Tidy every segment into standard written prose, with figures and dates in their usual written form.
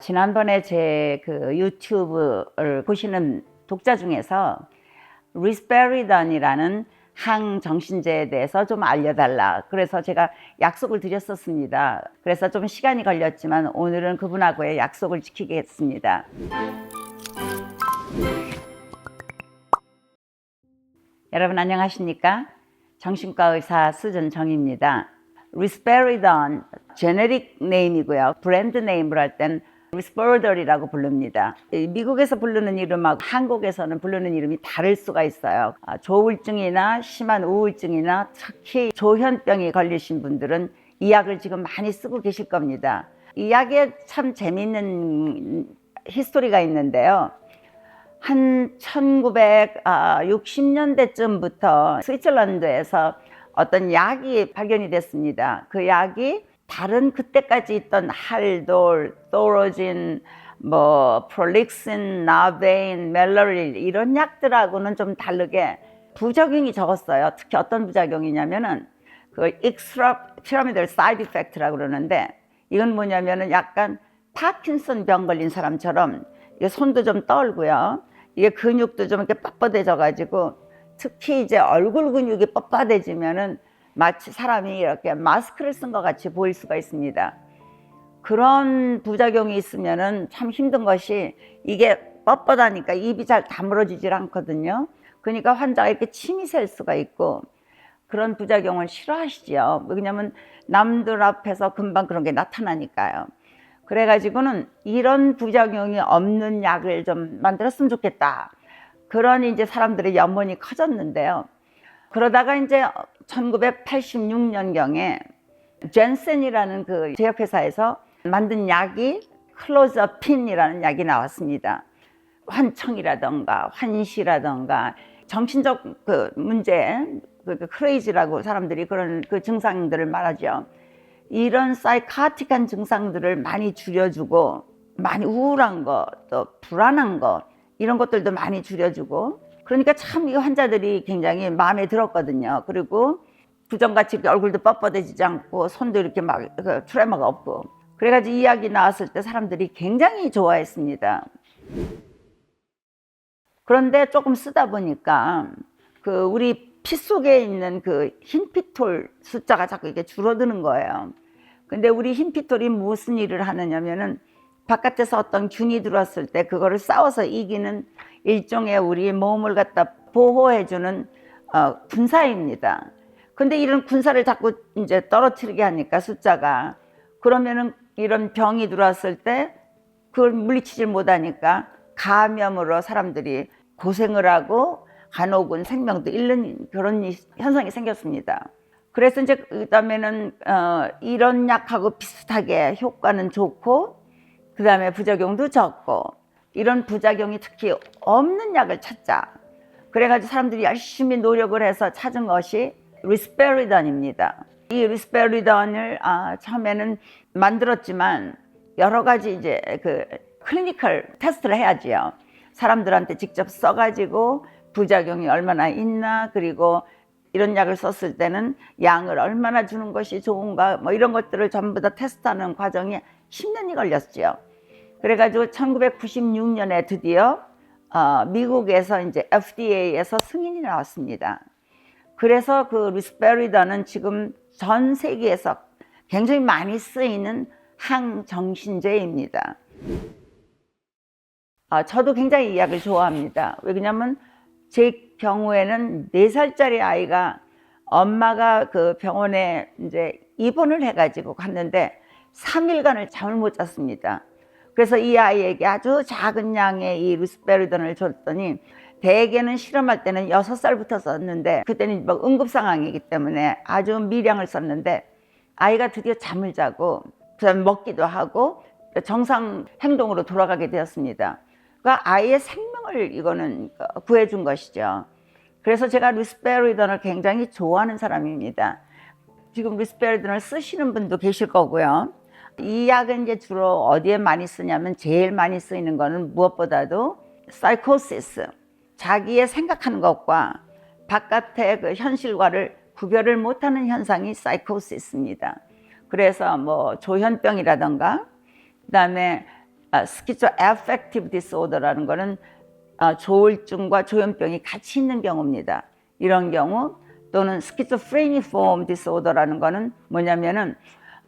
지난번에 제 그 유튜브를 보시는 독자 중에서 리스페리던이라는 항정신제에 대해서 좀 알려달라. 그래서 제가 약속을 드렸었습니다. 그래서 좀 시간이 걸렸지만 오늘은 그분하고의 약속을 지키겠습니다. 여러분 안녕하십니까? 정신과 의사 수전 정입니다. 리스페리던 제네릭 네임이고요. 브랜드 네임으로 할 땐 리스퍼더이라고 부릅니다. 미국에서 부르는 이름하고 한국에서는 부르는 이름이 다를 수가 있어요. 조울증이나 심한 우울증이나 특히 조현병이 걸리신 분들은 이 약을 지금 많이 쓰고 계실 겁니다. 이 약에 참 재미있는 히스토리가 있는데요. 한 1960년대쯤부터 스위tzerland에서 어떤 약이 발견이 됐습니다. 그 약이 다른 그때까지 있던 할돌, 토로진, 프롤릭신, 나베인, 멜로릴 이런 약들하고는 좀 다르게 부작용이 적었어요. 특히 어떤 부작용이냐면은 그 extra pyramidal side effect라고 그러는데 이건 뭐냐면은 약간 파킨슨 병 걸린 사람처럼 이게 손도 좀 떨고요. 이게 근육도 좀 이렇게 뻣뻣해져 가지고 특히 이제 얼굴 근육이 뻣뻣해지면은 마치 사람이 이렇게 마스크를 쓴 것 같이 보일 수가 있습니다. 그런 부작용이 있으면은 참 힘든 것이 이게 뻣뻣하니까 입이 잘 다물어지질 않거든요. 그러니까 환자가 이렇게 침이 셀 수가 있고 그런 부작용을 싫어하시죠. 왜냐하면 남들 앞에서 금방 그런 게 나타나니까요. 그래가지고는 이런 부작용이 없는 약을 좀 만들었으면 좋겠다. 그런 이제 사람들의 염원이 커졌는데요. 그러다가 이제 1986년경에 젠센이라는 그 제약회사에서 만든 약이 클로저핀이라는 약이 나왔습니다. 환청이라던가 환시라던가 정신적 그 문제, 그 크레이지라고 사람들이 그런 그 증상들을 말하죠. 이런 사이카틱한 증상들을 많이 줄여주고 많이 우울한 거, 또 불안한 거 이런 것들도 많이 줄여주고 그러니까 참 이 환자들이 굉장히 마음에 들었거든요. 그리고 부정같이 얼굴도 뻣뻣해지지 않고 손도 이렇게 막 트레머가 없고 그래가지고 이 약이 나왔을 때 사람들이 굉장히 좋아했습니다. 그런데 조금 쓰다 보니까 그 우리 피 속에 있는 그 흰피톨 숫자가 자꾸 이렇게 줄어드는 거예요. 근데 우리 흰피톨이 무슨 일을 하느냐면은 바깥에서 어떤 균이 들어왔을 때 그거를 싸워서 이기는 일종의 우리 몸을 갖다 보호해주는 군사입니다. 근데 이런 군사를 자꾸 이제 떨어뜨리게 하니까 숫자가 그러면은 이런 병이 들어왔을 때 그걸 물리치질 못하니까 감염으로 사람들이 고생을 하고 간혹은 생명도 잃는 그런 현상이 생겼습니다. 그래서 이제 그다음에는 이런 약하고 비슷하게 효과는 좋고 그다음에 부작용도 적고 이런 부작용이 특히 없는 약을 찾자. 그래가지고 사람들이 열심히 노력을 해서 찾은 것이 리스페리던입니다. 이 리스페리던을 처음에는 만들었지만 여러 가지 이제 그 클리니컬 테스트를 해야지요. 사람들한테 직접 써가지고 부작용이 얼마나 있나 그리고 이런 약을 썼을 때는 양을 얼마나 주는 것이 좋은가 이런 것들을 전부 다 테스트하는 과정이 10년이 걸렸죠. 그래가지고 1996년에 드디어 미국에서 이제 FDA에서 승인이 나왔습니다. 그래서 그 리스페리던은 지금 전 세계에서 굉장히 많이 쓰이는 항정신제입니다. 저도 굉장히 이 약을 좋아합니다. 왜냐하면 제 경우에는 4살짜리 아이가 엄마가 그 병원에 이제 입원을 해가지고 갔는데 3일간을 잠을 못 잤습니다. 그래서 이 아이에게 아주 작은 양의 이 리스페리던을 줬더니 대개는 실험할 때는 6살부터 썼는데 그때는 응급 상황이기 때문에 아주 미량을 썼는데 아이가 드디어 잠을 자고 그다음에 먹기도 하고 정상 행동으로 돌아가게 되었습니다. 그러니까 아이의 생명을 이거는 구해준 것이죠. 그래서 제가 리스페리던을 굉장히 좋아하는 사람입니다. 지금 리스페리던을 쓰시는 분도 계실 거고요. 이 약은 이제 주로 어디에 많이 쓰냐면 제일 많이 쓰이는 거는 무엇보다도 사이코시스, 자기의 생각하는 것과 바깥의 그 현실과를 구별을 못하는 현상이 사이코시스입니다. 그래서 조현병이라던가 그다음에 schizoaffective disorder라는 거는 조울증과 조현병이 같이 있는 경우입니다. 이런 경우 또는 schizophreniform disorder라는 거는 뭐냐면은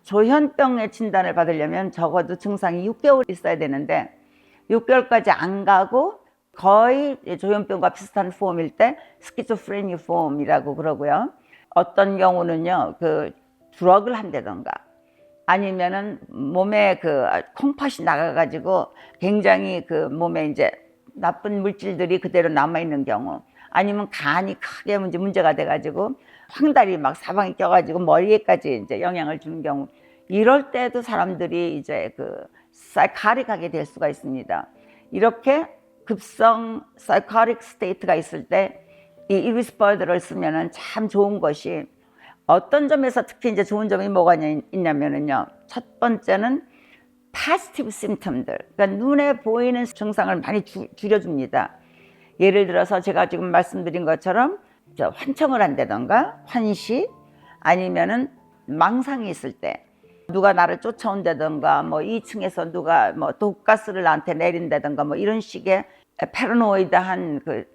조현병의 진단을 받으려면 적어도 증상이 6개월 있어야 되는데 6개월까지 안 가고 거의 조현병과 비슷한 폼일 때 스키조프레니폼이라고 그러고요. 어떤 경우는요, 그 드럭을 한다던가 아니면은 몸에 그 콩팥이 나가가지고 굉장히 그 몸에 이제 나쁜 물질들이 그대로 남아있는 경우, 아니면 간이 크게 문제가 돼가지고 황달이 막 사방에 껴가지고 머리에까지 이제 영향을 주는 경우, 이럴 때도 사람들이 이제 그 사이카릭하게 될 수가 있습니다. 이렇게 급성 사이카릭 스테이트가 있을 때 이 이리스퍼드를 쓰면은 참 좋은 것이, 어떤 점에서 특히 이제 좋은 점이 뭐가 있냐면은요, 첫 번째는 파지티브 심텀들, 그러니까 눈에 보이는 증상을 많이 줄여줍니다. 예를 들어서 제가 지금 말씀드린 것처럼 환청을 한다던가 환시, 아니면은 망상이 있을 때 누가 나를 쫓아온다던가 뭐 2층에서 누가 뭐 독가스를 나한테 내린다던가 뭐 이런 식의 패러노이드한 그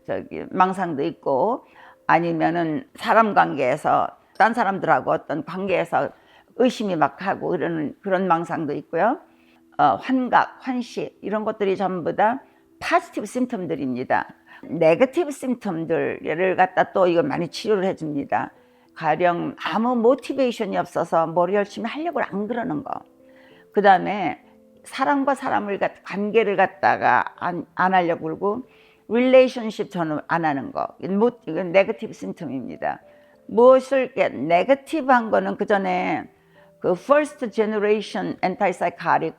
망상도 있고, 아니면은 사람 관계에서 딴 사람들하고 어떤 관계에서 의심이 막 하고 이러는 그런 망상도 있고요. 환각, 환시 이런 것들이 전부 다 파지티브 심텀들입니다. 네거티브 심텀들을 갖다 또 이걸 많이 치료를 해줍니다. 가령 아무 모티베이션이 없어서 뭘 열심히 하려고 안 그러는 거. 그 다음에 사람과 사람을 관계를 갖다가 안 하려고 그러고 릴레이션십 저는 안 하는 거. 이건 네거티브 심텀입니다. 무엇을 네거티브한 거는 그 전에 그 first generation antipsychotic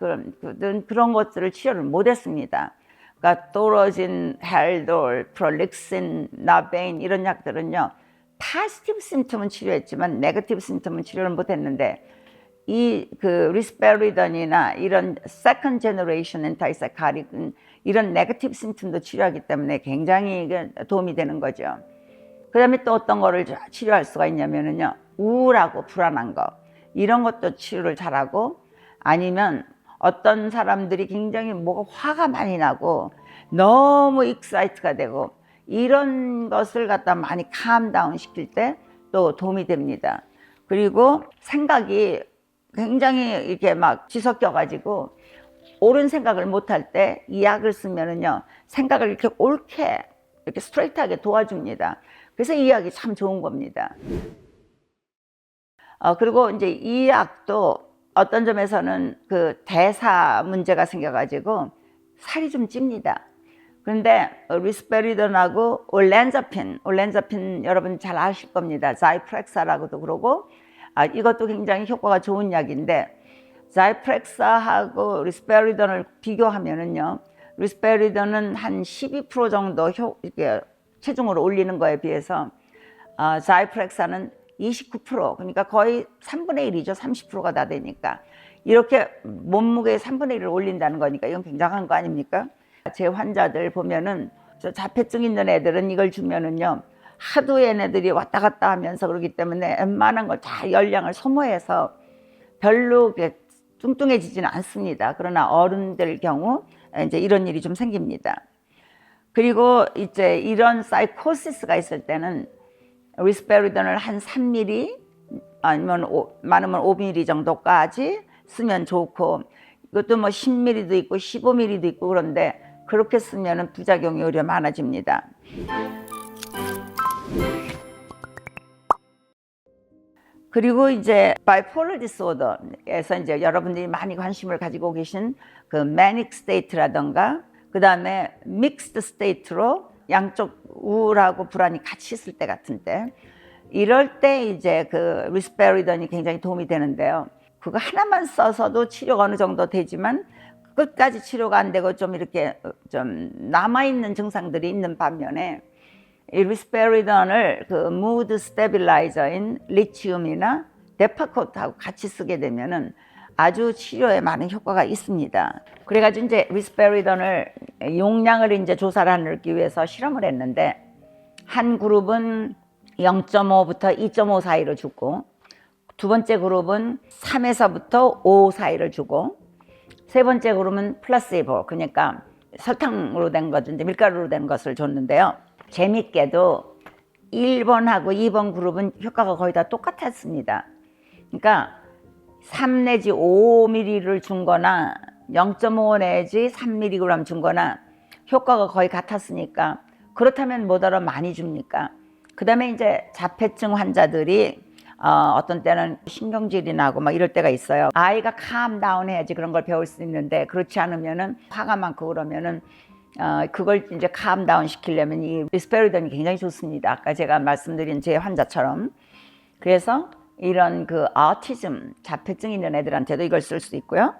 그런 것들을 치료를 못했습니다. 그러니까 또로진, 헬돌, 프롤릭신, 나베인 이런 약들은요, 파지티브 심텀은 치료했지만 네거티브 심텀은 치료를 못했는데, 이 그 리스페리던이나 이런 second generation antipsychotic은 이런 네거티브 심텀도 치료하기 때문에 굉장히 도움이 되는 거죠. 그 다음에 또 어떤 거를 치료할 수가 있냐면은요, 우울하고 불안한 거 이런 것도 치료를 잘하고, 아니면 어떤 사람들이 굉장히 뭐가 화가 많이 나고 너무 익사이트가 되고 이런 것을 갖다 많이 캄다운 시킬 때 또 도움이 됩니다. 그리고 생각이 굉장히 이렇게 막 뒤섞여 가지고 옳은 생각을 못할 때 이 약을 쓰면은요, 생각을 이렇게 옳게 이렇게 스트레이트하게 도와줍니다. 그래서 이 약이 참 좋은 겁니다. 그리고 이제 이 약도 어떤 점에서는 그 대사 문제가 생겨가지고 살이 좀 찝니다. 그런데 리스페리던하고 올렌자핀 여러분 잘 아실 겁니다. 자이프렉사라고도 그러고, 이것도 굉장히 효과가 좋은 약인데, 자이프렉사하고 리스페리던을 비교하면은요, 리스페리던은 한 12% 정도 이렇게 체중을 올리는 거에 비해서 자이프렉사는 29%, 그러니까 거의 3분의 1이죠. 30%가 다 되니까. 이렇게 몸무게의 3분의 1을 올린다는 거니까 이건 굉장한 거 아닙니까? 제 환자들 보면은 저 자폐증 있는 애들은 이걸 주면은요, 하도 얘네들이 왔다 갔다 하면서 그러기 때문에 웬만한 걸 다 열량을 소모해서 별로 뚱뚱해지지는 않습니다. 그러나 어른들 경우 이제 이런 일이 좀 생깁니다. 그리고 이제 이런 사이코시스가 있을 때는 리스페리던을 한 3ml 아니면 많으면 5ml 정도까지 쓰면 좋고, 이것도 뭐 10ml도 있고 15ml도 있고 그런데 그렇게 쓰면 부작용이 오히려 많아집니다. 그리고 이제 바이폴러 디스오더에서 이제 여러분들이 많이 관심을 가지고 계신 그 매닉 스테이트라던가, 그 다음에 믹스드 스테이트로 양쪽 우울하고 불안이 같이 있을 때 같은 때, 이럴 때 이제 그 리스페리던이 굉장히 도움이 되는데요. 그거 하나만 써서도 치료가 어느 정도 되지만 끝까지 치료가 안 되고 좀 이렇게 좀 남아있는 증상들이 있는 반면에, 이 리스페리던을 그 무드 스테빌라이저인 리치움이나 데파코트하고 같이 쓰게 되면은 아주 치료에 많은 효과가 있습니다. 그래가지고 이제 리스페리던을 용량을 이제 조사를 하기 위해서 실험을 했는데, 한 그룹은 0.5부터 2.5 사이로 주고, 두 번째 그룹은 3에서부터 5 사이를 주고, 세 번째 그룹은 플라시보, 그러니까 설탕으로 된 것인데 밀가루로 된 것을 줬는데요. 재밌게도 1번하고 2번 그룹은 효과가 거의 다 똑같았습니다. 그러니까 3 내지 5ml를 준 거나 0.5 내지 3mg 준 거나 효과가 거의 같았으니까, 그렇다면 뭐더러 많이 줍니까? 그 다음에 이제 자폐증 환자들이 어떤 때는 신경질이 나고 막 이럴 때가 있어요. 아이가 calm 해야지 그런 걸 배울 수 있는데, 그렇지 않으면은 화가 많고 그러면은 그걸 이제 calm 시키려면 이 리스페리돈이 굉장히 좋습니다. 아까 제가 말씀드린 제 환자처럼. 그래서 이런 그 오티즘, 자폐증 있는 애들한테도 이걸 쓸 수 있고요.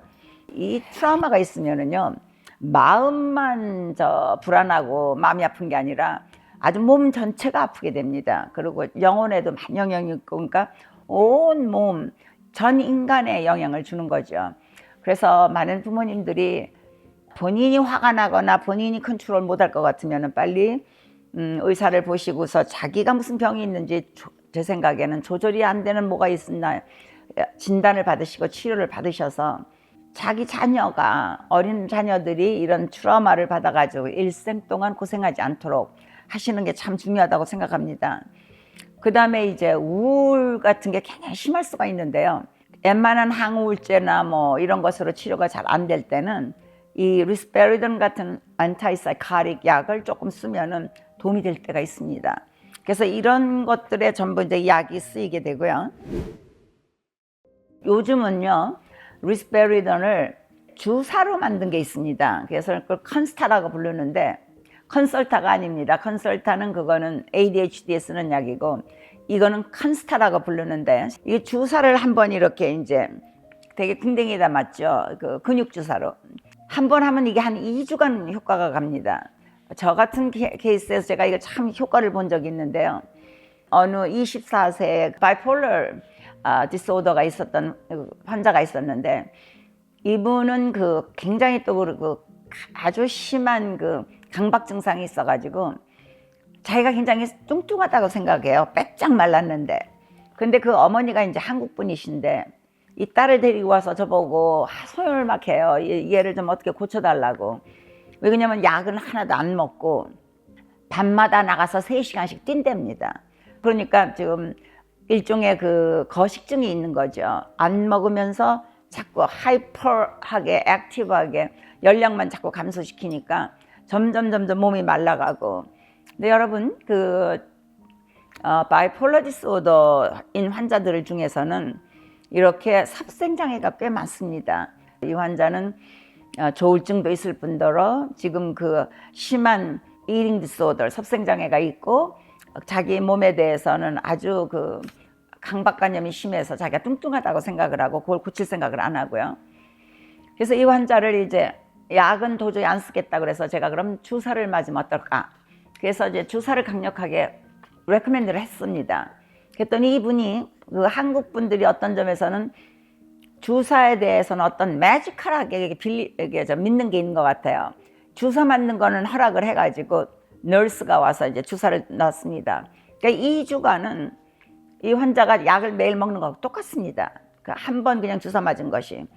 이 트라우마가 있으면은요, 마음만 불안하고 마음이 아픈 게 아니라 아주 몸 전체가 아프게 됩니다. 그리고 영혼에도 많은 영향이 있고, 그러니까 온 몸, 전 인간에 영향을 주는 거죠. 그래서 많은 부모님들이 본인이 화가 나거나 본인이 컨트롤 못할 것 같으면 빨리 의사를 보시고서 자기가 무슨 병이 있는지 제 생각에는 조절이 안 되는 뭐가 있나 진단을 받으시고 치료를 받으셔서 자기 자녀가, 어린 자녀들이 이런 트라우마를 받아가지고 일생 동안 고생하지 않도록 하시는 게 참 중요하다고 생각합니다. 그 다음에 이제 우울 같은 게 굉장히 심할 수가 있는데요. 웬만한 항우울제나 뭐 이런 것으로 치료가 잘 안 될 때는 이 리스페리돈 같은 안티사이코틱 약을 조금 쓰면은 도움이 될 때가 있습니다. 그래서 이런 것들에 전부 이제 약이 쓰이게 되고요. 요즘은요, 리스페리돈을 주사로 만든 게 있습니다. 그래서 그걸 컨스타라고 부르는데, 컨설타가 아닙니다. 컨설타는 그거는 ADHD에 쓰는 약이고, 이거는 컨스타라고 부르는데, 이게 주사를 한번 이렇게 이제 되게 궁뎅이에다 맞죠. 그 근육 주사로 한 번 하면 이게 한 2주간 효과가 갑니다. 저 같은 케이스에서 제가 이거 참 효과를 본 적이 있는데요. 어느 24세의 바이폴러 디스오더가 있었던 환자가 있었는데, 이분은 그 굉장히 또 그 아주 심한 그 강박 증상이 있어가지고 자기가 굉장히 뚱뚱하다고 생각해요. 빼짝 말랐는데. 근데 그 어머니가 이제 한국 분이신데 이 딸을 데리고 와서 저보고 소연을 막 해요. 얘를 좀 어떻게 고쳐달라고. 왜 그러냐면 약은 하나도 안 먹고 밤마다 나가서 3시간씩 뛴답니다. 그러니까 지금 일종의 그 거식증이 있는 거죠. 안 먹으면서 자꾸 하이퍼하게, 액티브하게 열량만 자꾸 감소시키니까 점점 몸이 말라가고. 근데 여러분, 그 바이폴러 디스오더인 환자들 중에서는 이렇게 섭생장애가 꽤 많습니다. 이 환자는 조울증도 있을 뿐더러 지금 그 심한 이팅 디스오더, 섭생장애가 있고, 자기 몸에 대해서는 아주 그 강박관념이 심해서 자기가 뚱뚱하다고 생각을 하고 그걸 고칠 생각을 안 하고요. 그래서 이 환자를 이제 약은 도저히 안 쓰겠다 그래서 제가 그럼 주사를 맞으면 어떨까? 그래서 이제 주사를 강력하게 레코멘드를 했습니다. 그랬더니 이분이 그 한국 분들이 어떤 점에서는 주사에 대해서는 어떤 매지컬하게 믿는 게 있는 것 같아요. 주사 맞는 거는 허락을 해가지고 널스가 와서 이제 주사를 넣었습니다. 그러니까 2주간은 이 환자가 약을 매일 먹는 거하고 똑같습니다. 한 번 그냥 주사 맞은 것이.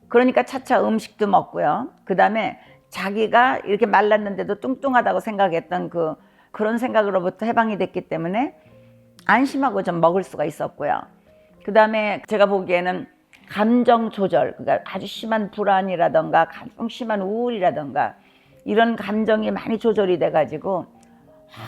그러니까 차차 음식도 먹고요. 그 다음에 자기가 이렇게 말랐는데도 뚱뚱하다고 생각했던 그런 생각으로부터 해방이 됐기 때문에 안심하고 좀 먹을 수가 있었고요. 그 다음에 제가 보기에는 감정 조절, 그러니까 아주 심한 불안이라던가 가장 심한 우울이라던가 이런 감정이 많이 조절이 돼가지고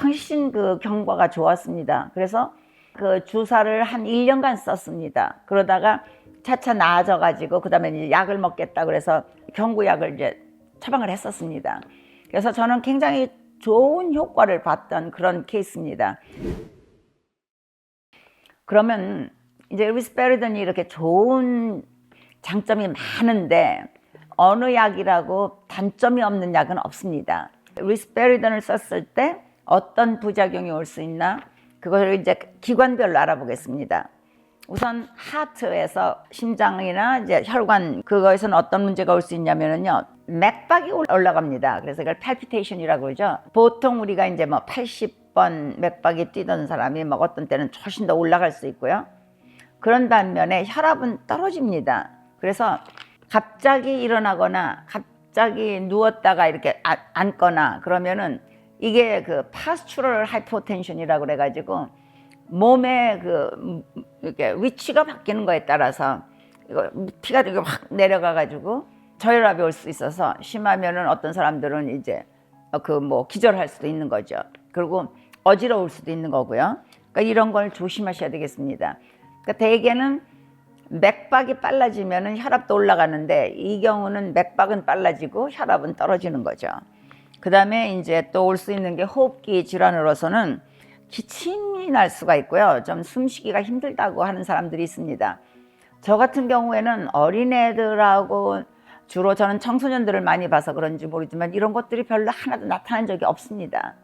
훨씬 그 경과가 좋았습니다. 그래서 그 주사를 한 1년간 썼습니다. 그러다가 차차 나아져가지고 그 다음에 이제 약을 먹겠다 그래서 경구약을 이제 처방을 했었습니다. 그래서 저는 굉장히 좋은 효과를 봤던 그런 케이스입니다. 그러면 이제 리스페리돈이 이렇게 좋은 장점이 많은데 어느 약이라고 단점이 없는 약은 없습니다. 리스페리돈을 썼을 때 어떤 부작용이 올 수 있나? 그걸 이제 기관별로 알아보겠습니다. 우선 하트에서 심장이나 이제 혈관 그거에서는 어떤 문제가 올 수 있냐면요. 맥박이 올라갑니다. 그래서 이걸 palpitation이라고 그러죠. 보통 우리가 이제 뭐 80번 맥박이 뛰던 사람이 뭐 어떤 때는 훨씬 더 올라갈 수 있고요. 그런 반면에 혈압은 떨어집니다. 그래서 갑자기 일어나거나 갑자기 누웠다가 이렇게 앉거나 그러면은 이게 그 파스츄럴 하이포텐션이라고 그래가지고 몸의 그 이렇게 위치가 바뀌는 거에 따라서 이거 피가 이렇게 확 내려가가지고 저혈압이 올 수 있어서 심하면은 어떤 사람들은 이제 그 뭐 기절할 수도 있는 거죠. 그리고 어지러울 수도 있는 거고요. 그러니까 이런 걸 조심하셔야 되겠습니다. 그러니까 대개는 맥박이 빨라지면은 혈압도 올라가는데 이 경우는 맥박은 빨라지고 혈압은 떨어지는 거죠. 그 다음에 이제 또 올 수 있는 게 호흡기 질환으로서는 기침이 날 수가 있고요. 좀 숨쉬기가 힘들다고 하는 사람들이 있습니다. 저 같은 경우에는 어린애들하고 주로 저는 청소년들을 많이 봐서 그런지 모르지만 이런 것들이 별로 하나도 나타난 적이 없습니다.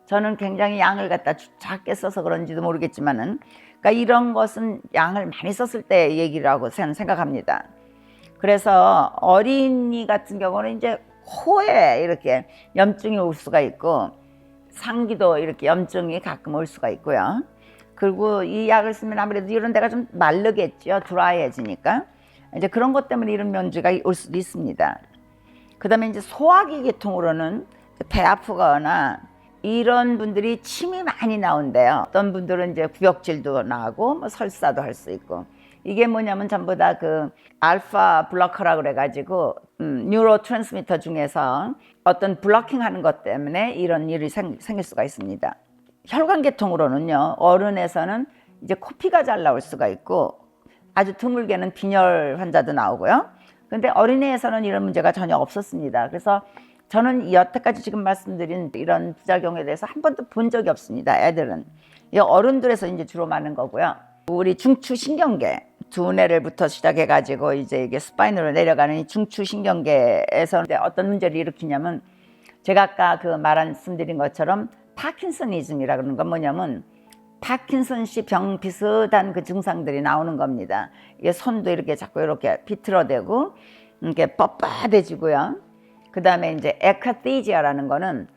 저는 굉장히 양을 갖다 작게 써서 그런지도 모르겠지만은, 그러니까 이런 것은 양을 많이 썼을 때 얘기라고 생각합니다. 그래서 어린이 같은 경우는 이제 코에 이렇게 염증이 올 수가 있고 상기도 이렇게 염증이 가끔 올 수가 있고요. 그리고 이 약을 쓰면 아무래도 이런 데가 좀 마르겠죠. 드라이해지니까. 이제 그런 것 때문에 이런 문제가 올 수도 있습니다. 그 다음에 이제 소화기 계통으로는 배 아프거나 이런 분들이 침이 많이 나온대요. 어떤 분들은 이제 구역질도 나고 뭐 설사도 할 수 있고. 이게 뭐냐면 전부 다 그 알파 블로커라고 그래가지고 뉴로 트랜스미터 중에서 어떤 블로킹 하는 것 때문에 이런 일이 생길 수가 있습니다. 혈관 계통으로는요, 어른에서는 이제 코피가 잘 나올 수가 있고 아주 드물게는 빈혈 환자도 나오고요. 근데 어린이에서는 이런 문제가 전혀 없었습니다. 그래서 저는 여태까지 지금 말씀드린 이런 부작용에 대해서 한 번도 본 적이 없습니다. 애들은. 이 어른들에서 이제 주로 많은 거고요. 우리 중추신경계, 두뇌를부터 시작해가지고 이제 이게 스파인으로 내려가는 이 중추신경계에서 어떤 문제를 일으키냐면, 제가 아까 그 말씀드린 것처럼 파킨서니즘이라고 하는 건 뭐냐면 파킨슨씨 병 비슷한 그 증상들이 나오는 겁니다. 이게 손도 이렇게 자꾸 이렇게 비틀어대고 이렇게 뻣뻣해지고요. 그 다음에 이제 에카티지아라는 거는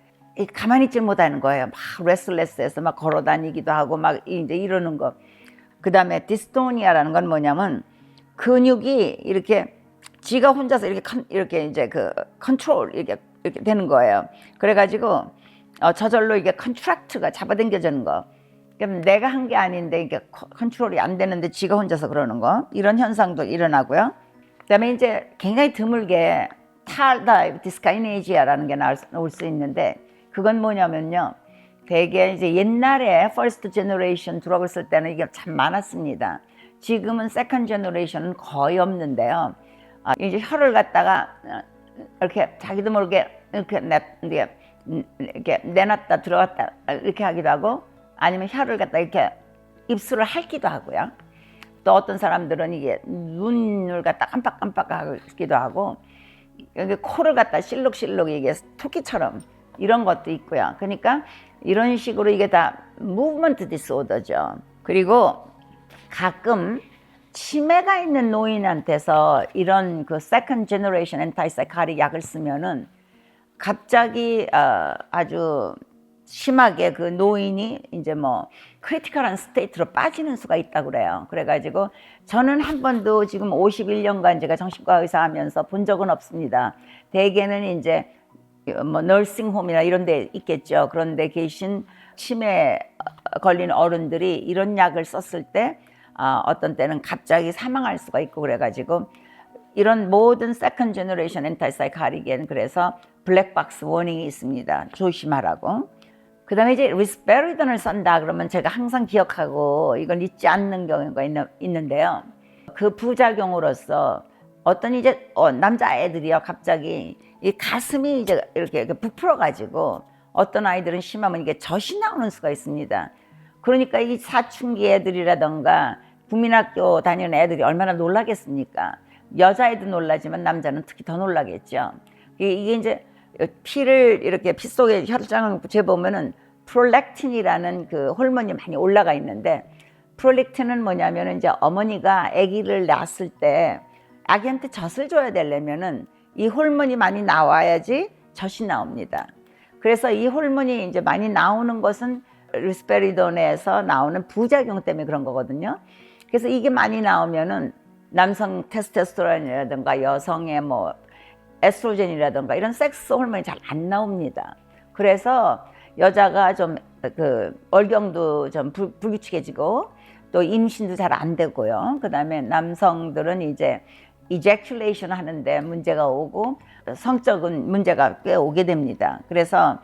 가만히 있지 못하는 거예요. 막 레슬레스해서 막 걸어다니기도 하고 막 이제 이러는 거. 그 다음에 디스토니아라는 건 뭐냐면 근육이 이렇게 지가 혼자서 이렇게 이제 그 컨트롤 이렇게 되는 거예요. 그래가지고 저절로 이게 컨트랙트가 잡아당겨지는 거. 그럼 내가 한 게 아닌데 이게 컨트롤이 안 되는데 지가 혼자서 그러는 거. 이런 현상도 일어나고요. 그다음에 이제 굉장히 드물게 탈다이비티스 카이네지아라는 게 나올 수 있는데, 그건 뭐냐면요, 되게 이제 옛날에 퍼스트 제너레이션 드럭을 쓸 때는 이게 참 많았습니다. 지금은 세컨드 제너레이션은 거의 없는데요. 이제 혀를 갖다가 이렇게 자기도 모르게 이렇게 내놨다 들어갔다 이렇게 하기도 하고, 아니면 혀를 갖다 이렇게 입술을 핥기도 하고요. 또 어떤 사람들은 이게 눈을 갖다 깜빡깜빡하기도 하고, 여기 코를 갖다 실룩실룩 이게 토끼처럼 이런 것도 있고요. 그러니까 이런 식으로 이게 다 무브먼트 디스오더죠. 그리고 가끔 치매가 있는 노인한테서 이런 그 세컨드 제너레이션 엔타이사이카릭 약을 쓰면은 갑자기 아주 심하게 그 노인이 이제 뭐 크리티컬한 스테이트로 빠지는 수가 있다고 그래요. 그래가지고 저는 한 번도 지금 51년간 제가 정신과 의사 하면서 본 적은 없습니다. 대개는 이제 뭐 널싱홈이나 이런 데 있겠죠. 그런 데 계신 치매 걸린 어른들이 이런 약을 썼을 때 어떤 때는 갑자기 사망할 수가 있고 그래가지고 이런 모든 세컨드 제너레이션 엔타이사이카릭에는 그래서 블랙박스 워닝이 있습니다. 조심하라고. 그 다음에 이제 리스페리돈을 쓴다 그러면 제가 항상 기억하고 이걸 잊지 않는 경우가 있는데요. 그 부작용으로서 어떤 이제 남자애들이요, 갑자기 이 가슴이 이제 이렇게 부풀어 가지고 어떤 아이들은 심하면 이게 젖이 나오는 수가 있습니다. 그러니까 이 사춘기 애들이라던가 국민학교 다니는 애들이 얼마나 놀라겠습니까? 여자애도 놀라지만 남자는 특히 더 놀라겠죠. 이게 이제 피를 이렇게 피 속에 혈장을 재보면은 프롤렉틴이라는 그 호르몬이 많이 올라가 있는데, 프롤렉틴은 뭐냐면은 이제 어머니가 아기를 낳았을 때 아기한테 젖을 줘야 되려면은 이 호르몬이 많이 나와야지 젖이 나옵니다. 그래서 이 호르몬이 이제 많이 나오는 것은 리스페리돈에서 나오는 부작용 때문에 그런 거거든요. 그래서 이게 많이 나오면은 남성 테스토스테론이라든가 여성의 뭐 에스트로겐이라든가 이런 섹스 호르몬이 잘 안 나옵니다. 그래서 여자가 좀 그 월경도 좀 불규칙해지고 또 임신도 잘 안 되고요. 그다음에 남성들은 이제 이제큘레이션 하는데 문제가 오고 성적인 문제가 꽤 오게 됩니다. 그래서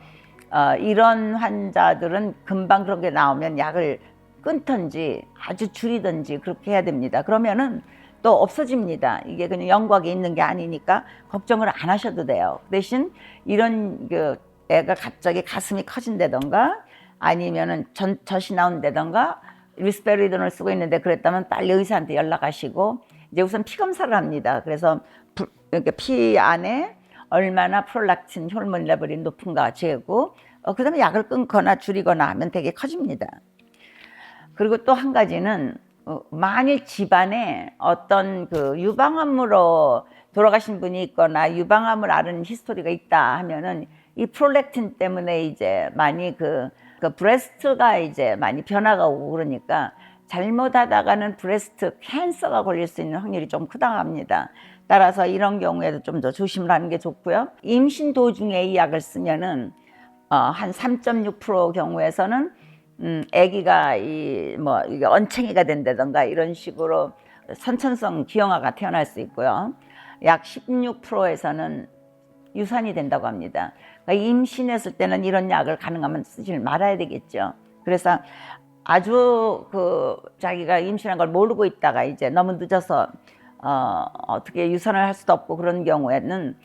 이런 환자들은 금방 그런 게 나오면 약을 끊든지 아주 줄이든지 그렇게 해야 됩니다. 그러면은 또 없어집니다. 이게 그냥 영곽에 있는 게 아니니까 걱정을 안 하셔도 돼요. 대신 이런 그 애가 갑자기 가슴이 커진다던가 아니면은 젖이 나온다던가 리스페리돈을 쓰고 있는데 그랬다면 빨리 의사한테 연락하시고 이제 우선 피 검사를 합니다. 그래서 이렇게 피 안에 얼마나 프롤락틴 호르몬 레벨이 높은가 재고 그다음에 약을 끊거나 줄이거나 하면 되게 커집니다. 그리고 또 한 가지는 만일 집안에 어떤 그 유방암으로 돌아가신 분이 있거나 유방암을 앓은 히스토리가 있다 하면은 이 프롤렉틴 때문에 이제 많이 그 브레스트가 이제 많이 변화가 오고 그러니까 잘못하다가는 브레스트 캔서가 걸릴 수 있는 확률이 좀 크다고 합니다. 따라서 이런 경우에도 좀 더 조심을 하는 게 좋고요. 임신 도중에 이 약을 쓰면은 한 3.6% 경우에서는 아기가 이게 언챙이가 된다던가 이런 식으로 선천성 기형아가 태어날 수 있고요. 약 16%에서는 유산이 된다고 합니다. 그러니까 임신했을 때는 이런 약을 가능하면 쓰지 말아야 되겠죠. 그래서 아주 자기가 임신한 걸 모르고 있다가 이제 너무 늦어서 어떻게 유산을 할 수도 없고 그런 경우에는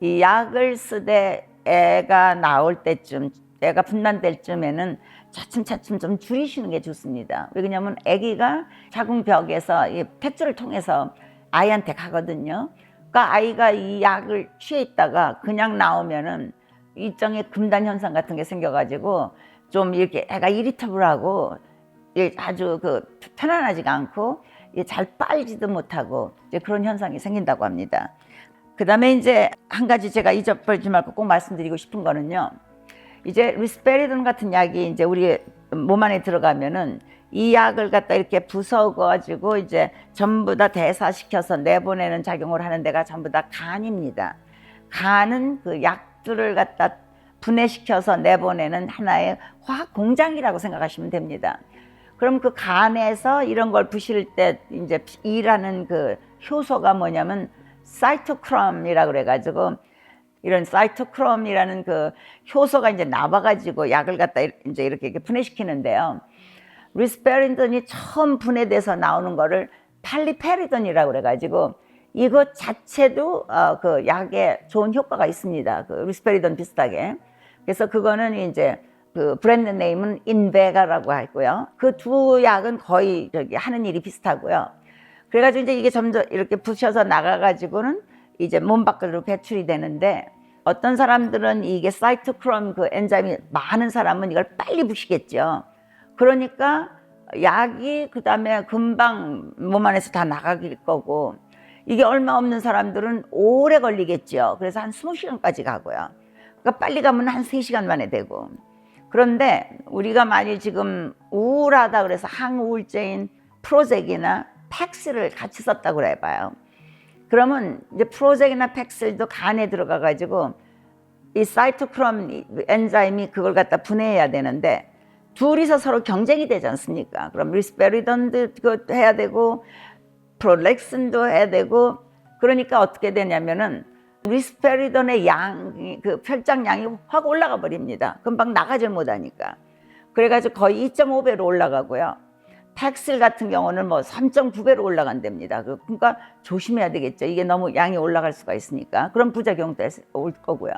이 약을 쓰되 애가 나올 때쯤, 애가 분만될 쯤에는 차츰차츰 좀 줄이시는 게 좋습니다. 왜냐하면 아기가 자궁벽에서 이 탯줄을 통해서 아이한테 가거든요. 그러니까 아이가 이 약을 취해 있다가 그냥 나오면은 일종의 금단 현상 같은 게 생겨가지고 좀 이렇게 애가 이리터블하고 아주 편안하지가 않고 잘 빨지도 못하고 이제 그런 현상이 생긴다고 합니다. 그 다음에 이제 한 가지 제가 잊어버리지 말고 꼭 말씀드리고 싶은 거는요. 이제 리스페리돈 같은 약이 이제 우리 몸 안에 들어가면은 이 약을 갖다 이렇게 부숴가지고 이제 전부 다 대사시켜서 내보내는 작용을 하는 데가 전부 다 간입니다. 간은 그 약들을 갖다 분해시켜서 내보내는 하나의 화학 공장이라고 생각하시면 됩니다. 그럼 그 간에서 이런 걸 부실 때 이제 일하는 그 효소가 뭐냐면 사이토크롬이라고 그래가지고 이런 사이토크롬이라는 그 효소가 이제 나와가지고 약을 갖다 이제 이렇게 분해시키는데요. 리스페리돈이 처음 분해돼서 나오는 거를 팔리페리돈이라고 그래가지고 이것 자체도 그 약에 좋은 효과가 있습니다. 그 리스페리돈 비슷하게. 그래서 그거는 이제 그 브랜드 네임은 인베가라고 하고요. 그 두 약은 거의 하는 일이 비슷하고요. 그래가지고 이제 이게 점점 이렇게 부셔서 나가가지고는 이제 몸 밖으로 배출이 되는데 어떤 사람들은 이게 사이토크롬 그 엔자임이 많은 사람은 이걸 빨리 부시겠죠. 그러니까 약이 그 다음에 금방 몸 안에서 다 나가길 거고 이게 얼마 없는 사람들은 오래 걸리겠죠. 그래서 한 20시간까지 가고요. 그러니까 빨리 가면 한 3시간 만에 되고. 그런데 우리가 만일 지금 우울하다 그래서 항우울제인 프로젝이나 팩스를 같이 썼다고 해봐요. 그러면 이제 프로젝이나 팩스도 간에 들어가 가지고 이 사이토크롬 엔자임이 그걸 갖다 분해해야 되는데 둘이서 서로 경쟁이 되지 않습니까? 그럼 리스페리돈도 해야 되고 프롤렉신도 해야 되고 그러니까 어떻게 되냐면은 리스페리돈의 양이 그 혈장량이 확 올라가 버립니다. 금방 나가질 못하니까. 그래가지고 거의 2.5배로 올라가고요. 팩슬 같은 경우는 뭐 3.9배로 올라간답니다. 그러니까 조심해야 되겠죠. 이게 너무 양이 올라갈 수가 있으니까. 그런 부작용도 올 거고요.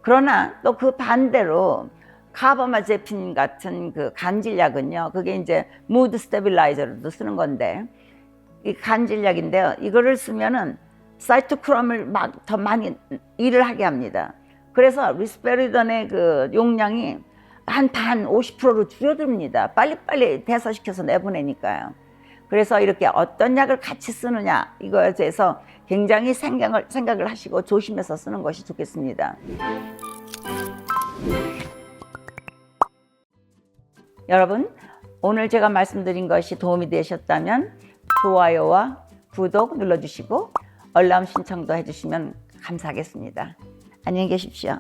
그러나 또 그 반대로 카바마제핀 같은 그 간질약은요. 그게 이제 무드 스테빌라이저로도 쓰는 건데 이 간질약인데요. 이거를 쓰면은 사이토크롬을 막 더 많이 일을 하게 합니다. 그래서 리스페리돈의 그 용량이 한 반 50%로 줄어듭니다. 빨리빨리 대사시켜서 내보내니까요. 그래서 이렇게 어떤 약을 같이 쓰느냐 이거에 대해서 굉장히 생각을 하시고 조심해서 쓰는 것이 좋겠습니다. 여러분, 오늘 제가 말씀드린 것이 도움이 되셨다면 좋아요와 구독 눌러주시고 알람 신청도 해주시면 감사하겠습니다. 안녕히 계십시오.